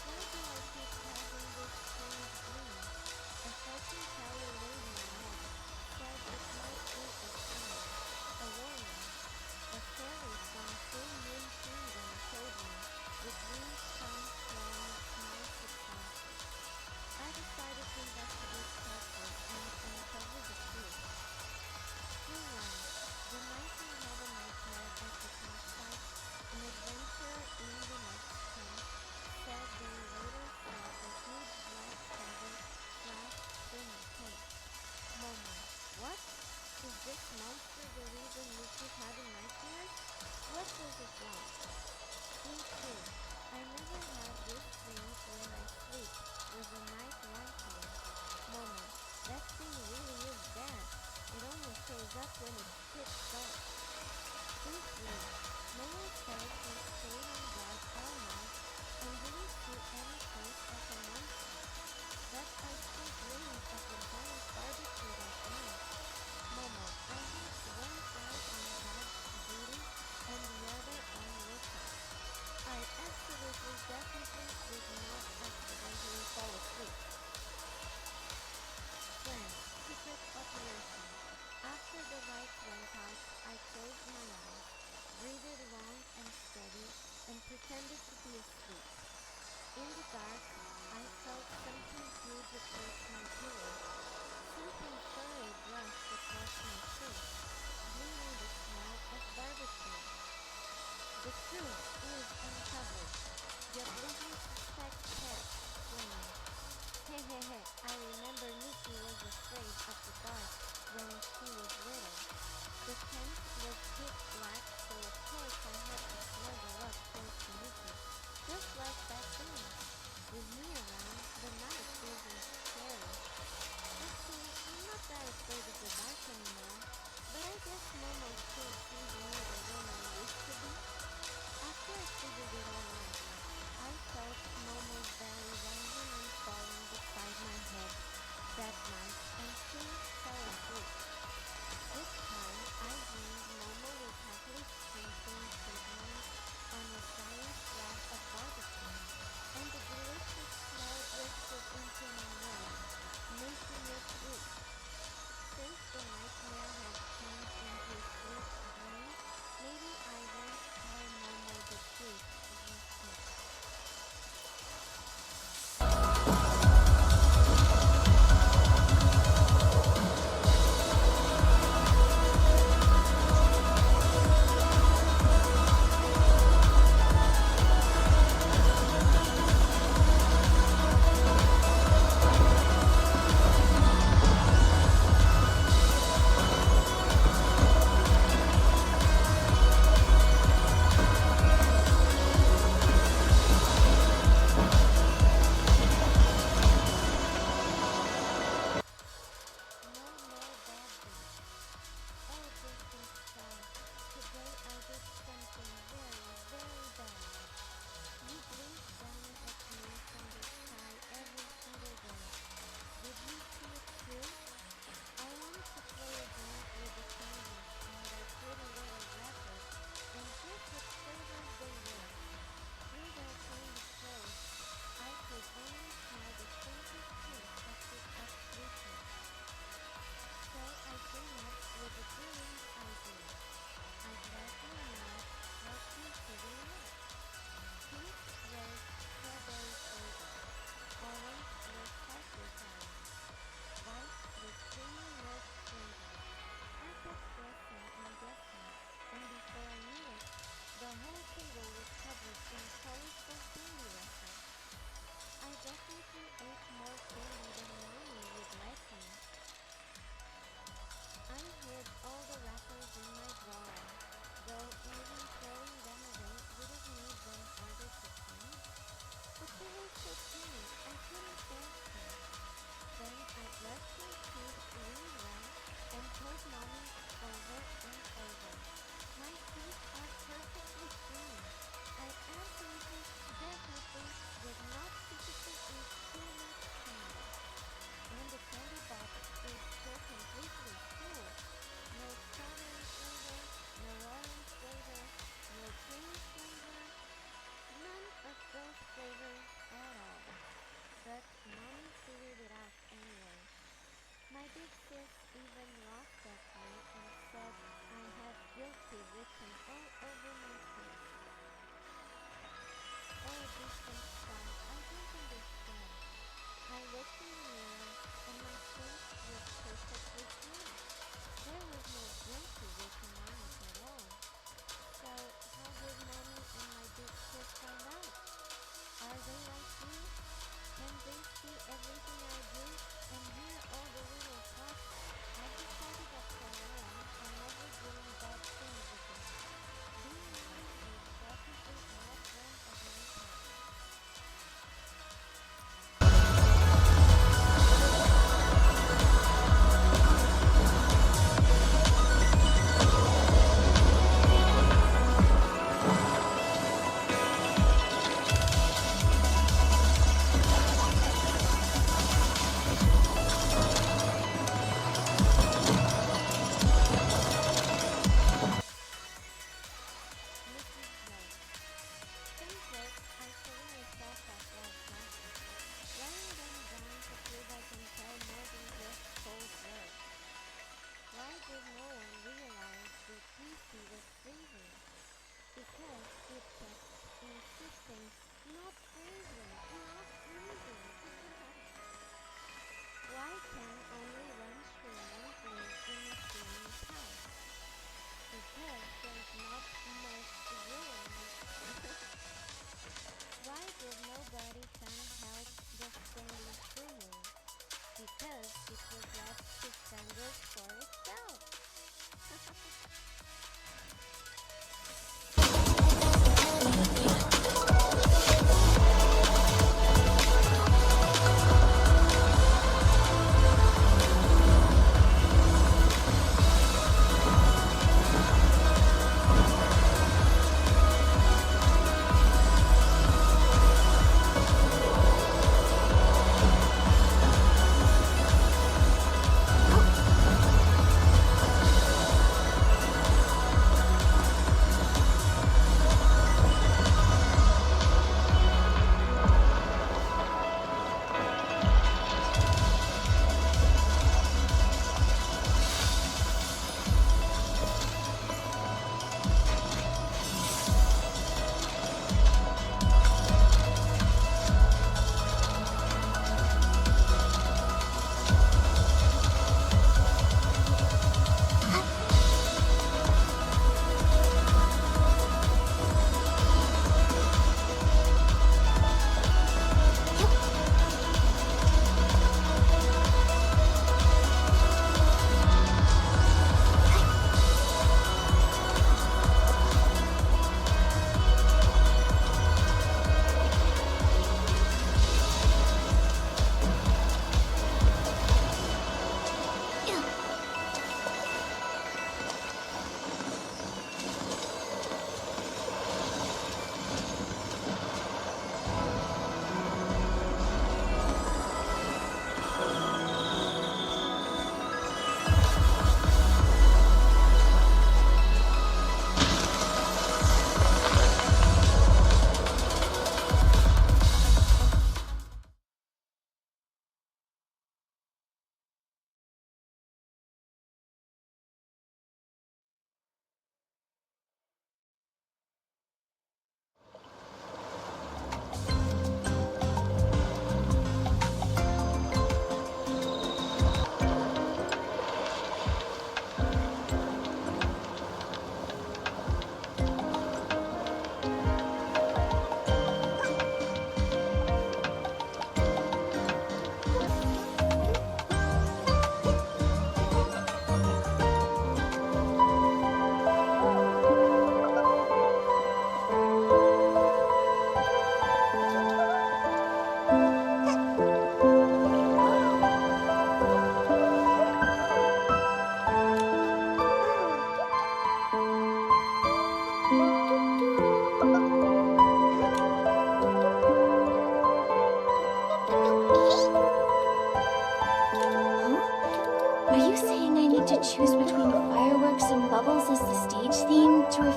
[SPEAKER 3] Why do I keep having this strange dream? A fortune teller lady I met said it might be a sign, a warning. A fairy from Full Moon Kingdom told me the dreams come from my subconscious. I decided to investigate further and uncover the truth. Clue 1. The night I had a nightmare at the campsite, an adventurer in the next tent said they later saw a huge black feather flash in the tent. Momo, what? Is this monster the reason Nikki's having nightmares? What does it want? Clue 2. I never have this dreams when I sleep with a night lantern. Momo, that thing really is bad. It only shows up when it's pitch dark. Clue 3. sleep. Momo said he stayed on guard all night and didn't see any trace of a monster, but I still dreamed of a giant barbecue that night. Momo, I had one eye on Dad's booty and the other on Richard. I absolutely definitely did not accidentally fall asleep. Friend, secret operation. After the lights went out, I closed my eyes, breathed long and steady, and pretended to be asleep. In the dark, I felt something huge approach my pillow. Something furry brushed across my face, bringing the smell of barbecue. The truth is uncovered. The oblivious suspect cat flamed. Hehehe, I remember Nikki was afraid of the dark when she was little. The tent was pitch black, so of course I had to snuggle up close to Nikki, just like back then. With me around, the night isn't scary. Actually, I'm not that afraid of the dark anymore, but I guess Momo still sees me the woman I used to be. After I figured it all out, I felt Momo's belly rising and falling beside my head that night and soon fell asleep. This time, I dreamed Momo was happily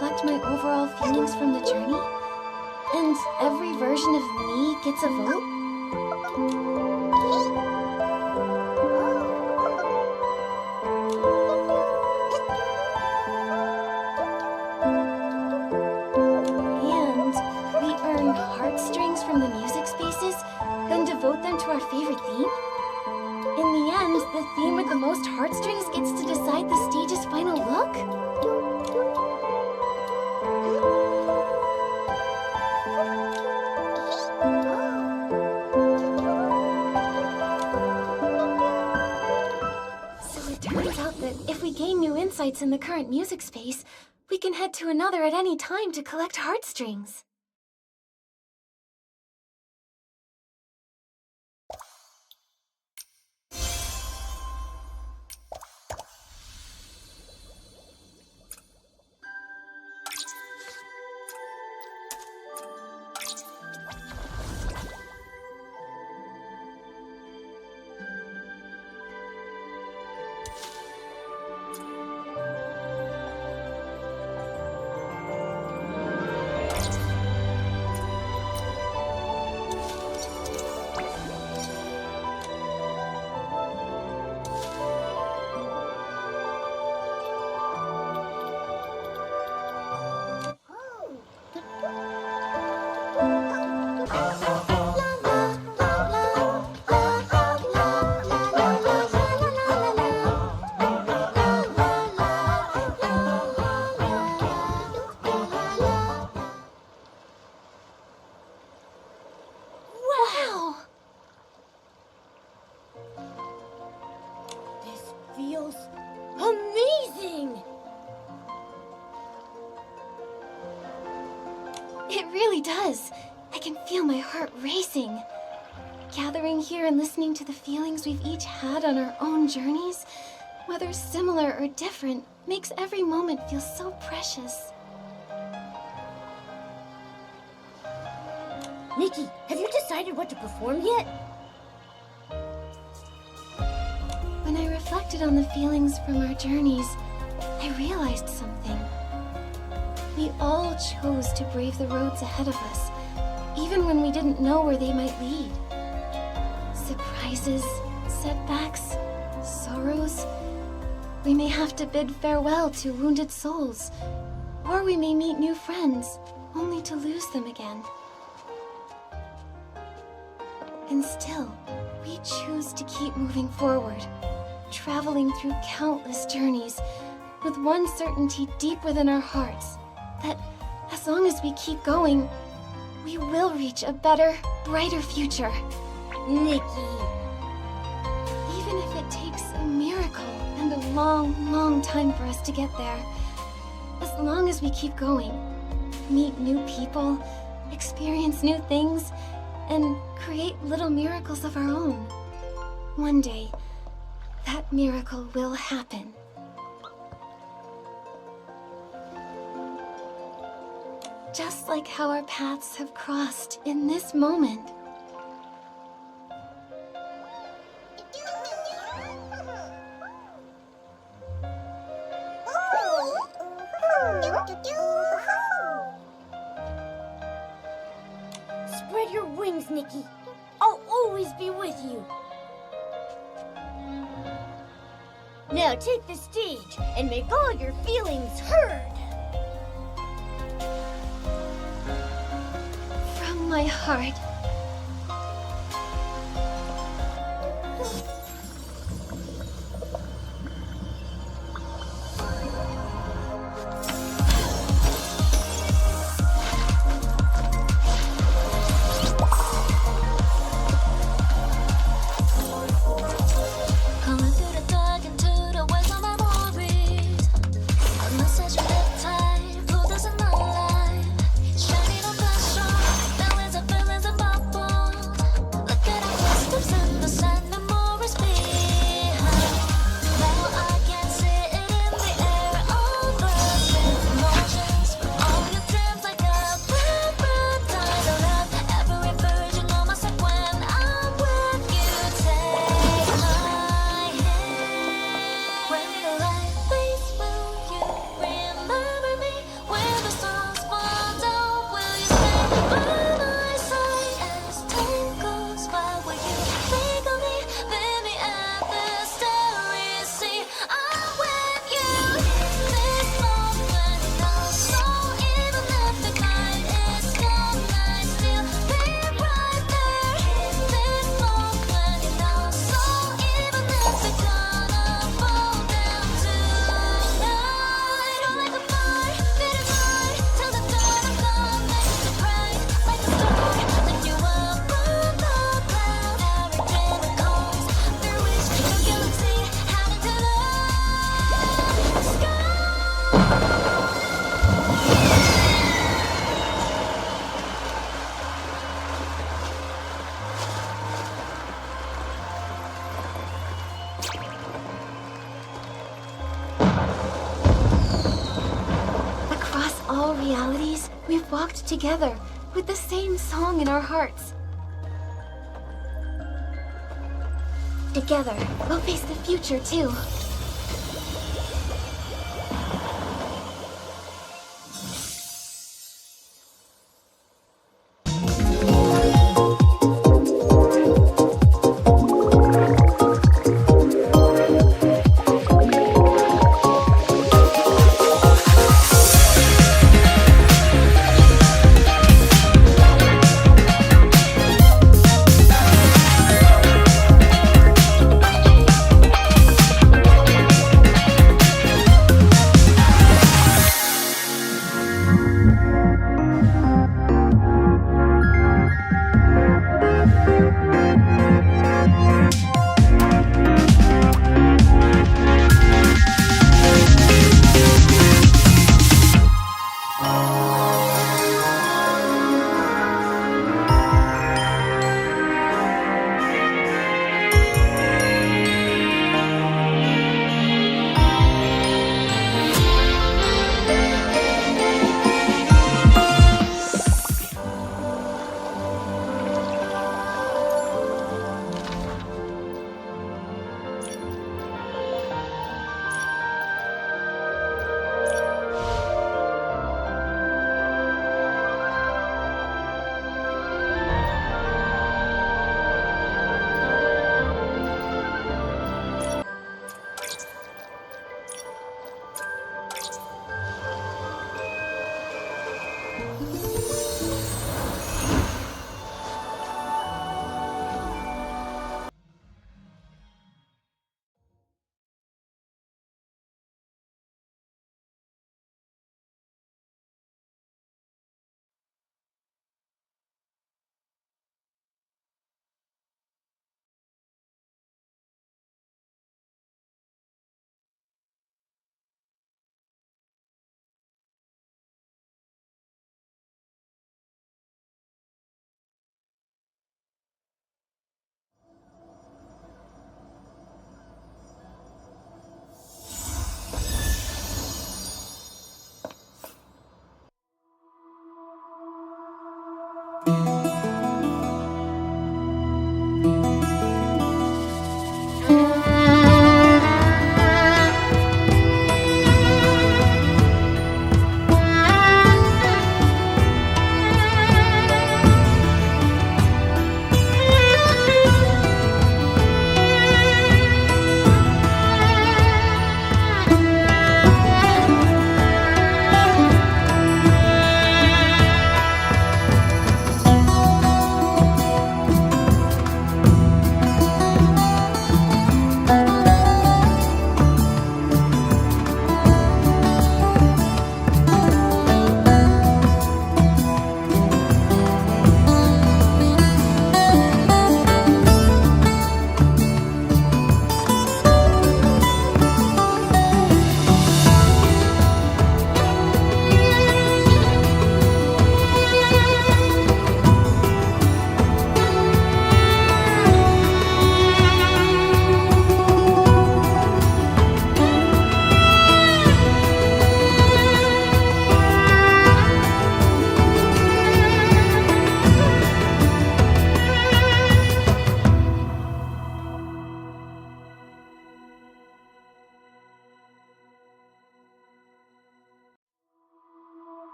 [SPEAKER 2] reflect my overall feelings from the journey? And every version of me gets a vote? And we earn heartstrings from the music spaces, then devote them to our favorite theme? In the end, the theme with the most heartstrings gets to decide the stage's final look? So it turns out that if we gain new insights in the current music space, we can head to another at any time to collect heartstrings. Wow!
[SPEAKER 1] This feels amazing!
[SPEAKER 2] It really does. I can feel my heart racing. Gathering here and listening to the feelings we've each had on our own journeys, whether similar or different, makes every moment feel so precious.
[SPEAKER 1] Nikki, have you decided what to perform yet?
[SPEAKER 2] When I reflected on the feelings from our journeys, I realized something. We all chose to brave the roads ahead of us, even when we didn't know where they might lead. Surprises, setbacks, sorrows. We may have to bid farewell to wounded souls, or we may meet new friends, only to lose them again. And still, we choose to keep moving forward, traveling through countless journeys, with one certainty deep within our hearts, that as long as we keep going, we will reach a better, brighter future.
[SPEAKER 1] Nikki.
[SPEAKER 2] Even if it takes a miracle and a long, long time for us to get there, as long as we keep going, meet new people, experience new things, and create little miracles of our own, one day, that miracle will happen. Just like how our paths have crossed in this moment.
[SPEAKER 1] Spread your wings, Nikki. I'll always be with you. Now take the stage and make all your feelings heard.
[SPEAKER 2] From my heart.
[SPEAKER 4] Coming through the dark into the waves of memories. A message of the tide, pulled us in the light. Shining on passion, there is a feelings of
[SPEAKER 2] all realities, we've walked together with the same song in our hearts. Together, we'll face the future too.